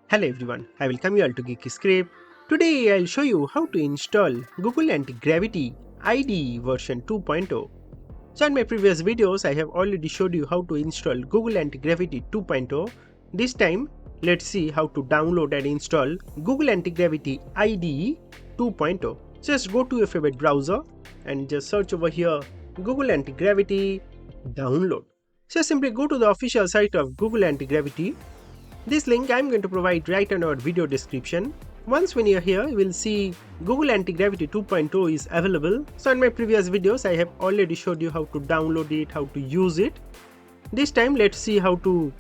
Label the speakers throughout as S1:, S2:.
S1: Hello everyone, I welcome you all to Geeky Script. Today I'll show you how to install Google Antigravity IDE version 2.0. So in my previous videos I have already showed you how to install Google Antigravity 2.0. This time let's see how to download and install Google Antigravity IDE 2.0. Just go to your favorite browser and just search over here Google Antigravity download. So simply go to the official site of Google Antigravity. This link I am going to provide right in our video description. Once when you are here, you will see Google Antigravity 2.0 is available. So in my previous videos, I have already showed you how to download it, how to use it. This time, let's see how to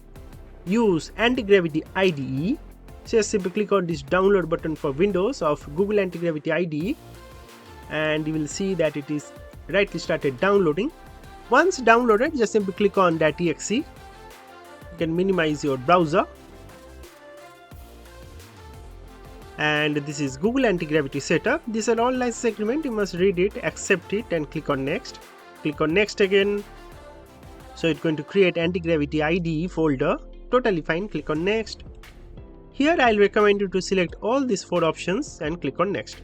S1: use Antigravity IDE. So just simply click on this download button for Windows of Google Antigravity IDE, and you will see that it is rightly started downloading. Once downloaded, just simply click on that exe. You can minimize your browser. And this is Google Antigravity setup. This is an all license agreement. You must read it, accept it, and click on next. Click on next again. So it's going to create Antigravity IDE folder. Totally fine. Click on next. Here I'll recommend you to select all these 4 options and click on next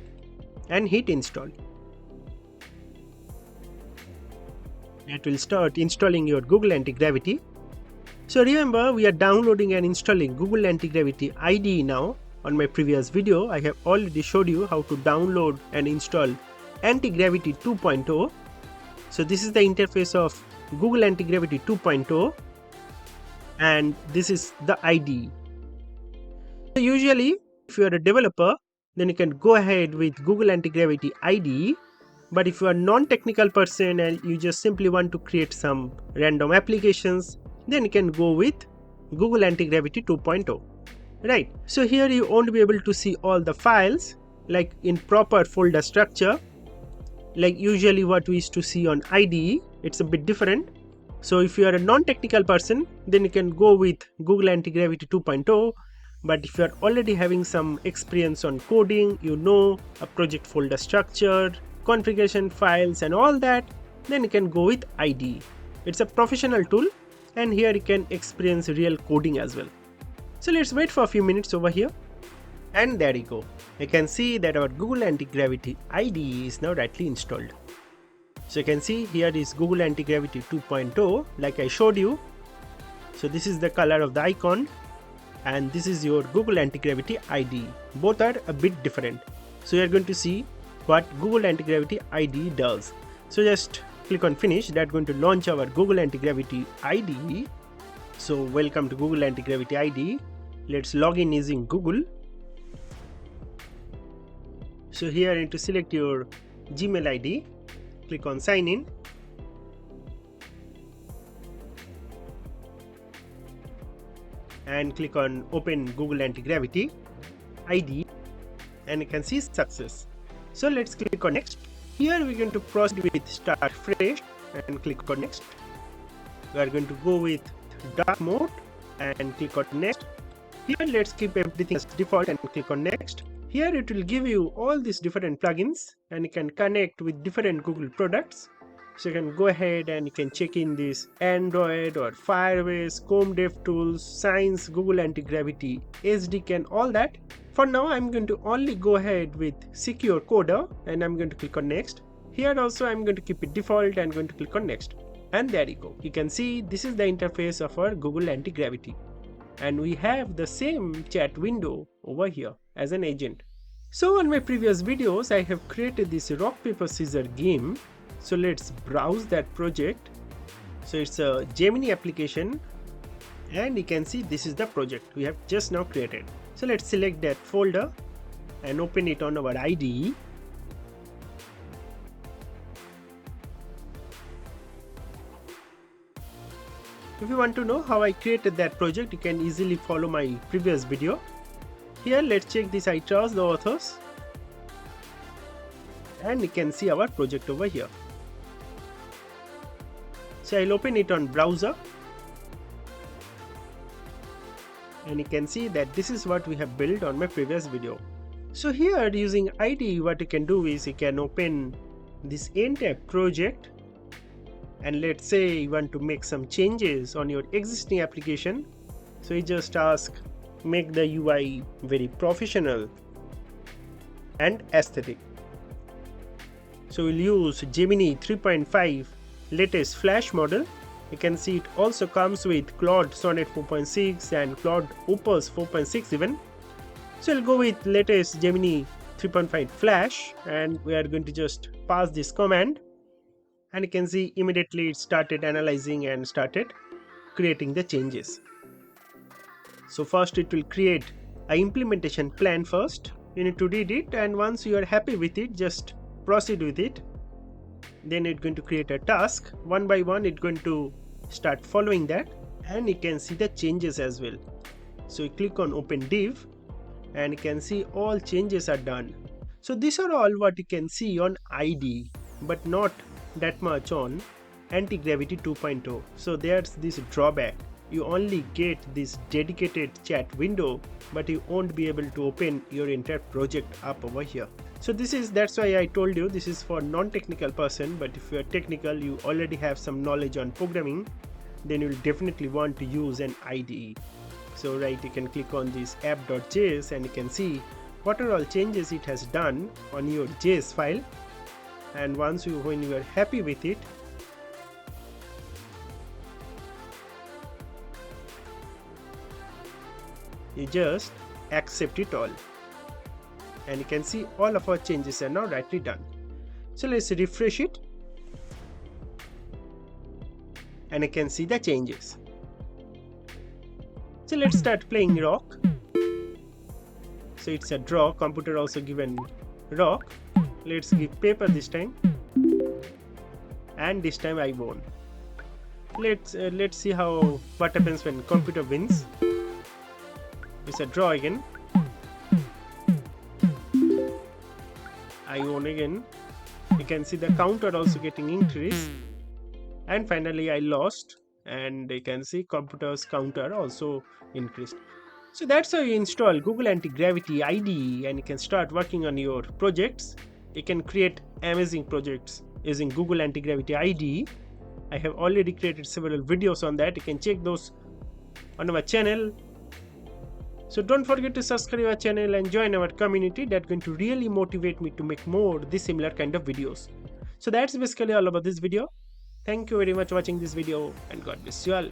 S1: and hit install. It will start installing your Google Antigravity. So remember, we are downloading and installing Google Antigravity IDE now. On my previous video, I have already showed you how to download and install Antigravity 2.0. So this is the interface of Google Antigravity 2.0, and this is the IDE. So usually, if you are a developer, then you can go ahead with Google Antigravity IDE. But if you are a non-technical person and you just simply want to create some random applications, then you can go with Google Antigravity 2.0. Right, so here you won't be able to see all the files like in proper folder structure. Like usually what we used to see on IDE, it's a bit different. So if you are a non-technical person, then you can go with Google Antigravity 2.0. But if you are already having some experience on coding, you know a project folder structure, configuration files and all that, then you can go with IDE. It's a professional tool, and here you can experience real coding as well. So let's wait for a few minutes over here, and there you go. You can see that our Google Antigravity IDE is now rightly installed. So you can see here is Google Antigravity 2.0 like I showed you. So this is the color of the icon, and this is your Google Antigravity IDE. Both are a bit different. So you are going to see what Google Antigravity IDE does. So just click on finish. That's going to launch our Google Antigravity IDE. So welcome to Google Antigravity IDE. Let's log in using Google. So here you need to select your Gmail ID. Click on sign in. And click on open Google Antigravity IDE, and you can see success. So let's click on next. Here we're going to proceed with start fresh and click on next. We are going to go with dark mode and click on next. Here let's keep everything as default and click on next. Here it will give you all these different plugins, and you can connect with different Google products. So you can go ahead and you can check in this Android or Firebase, Chrome DevTools, Science, Google Antigravity, SDK and all that. For now I'm going to only go ahead with Secure Coder, and I'm going to click on next. Here also I'm going to keep it default and going to click on next. And there you go. You can see this is the interface of our Google Antigravity. And we have the same chat window over here as an agent. So on my previous videos, I have created this rock paper scissors game. So let's browse that project. So it's a Gemini application, and you can see this is the project we have just now created. So let's select that folder and open it on our IDE. If you want to know how I created that project, you can easily follow my previous video. Here let's check this I trust the authors, and you can see our project over here. So I'll open it on browser, and you can see that this is what we have built on my previous video. So here using IDE, what you can do is you can open this entire project, and let's say you want to make some changes on your existing application. So you just ask make the UI very professional and aesthetic. So we'll use Gemini 3.5 latest Flash model. You can see it also comes with Claude Sonnet 4.6 and Claude Opus 4.6 even. So I'll go with latest Gemini 3.5 Flash, and we are going to just pass this command, and you can see immediately it started analyzing and started creating the changes. So first it will create an implementation plan first. You need to read it, and once you are happy with it, just proceed with it. Then it's going to create a task. One by one it's going to start following that, and you can see the changes as well. So you click on open div, and you can see all changes are done. So these are all what you can see on IDE, but not that much on Antigravity 2.0. So there's this drawback. You only get this dedicated chat window, but you won't be able to open your entire project up over here. So that's why I told you this is for non-technical person, but if you are technical, you already have some knowledge on programming, then you'll definitely want to use an IDE. So you can click on this app.js, and you can see what are all changes it has done on your JS file. And when you are happy with it, you just accept it all, and you can see all of our changes are now rightly done. So let's refresh it, and you can see the changes. So let's start playing rock. So it's a draw, computer also given rock. Let's give paper this time, and this time I won. Let's see what happens when computer wins. It's a draw again. I won again. You can see the counter also getting increased, and finally I lost, and you can see computer's counter also increased. So that's how you install Google Antigravity IDE, and you can start working on your projects. You can create amazing projects using Google Antigravity IDE. I have already created several videos on that. You can check those on our channel. So don't forget to subscribe our channel and join our community. That's going to really motivate me to make more this similar kind of videos. So that's basically all about this video. Thank you very much for watching this video, and God bless you all.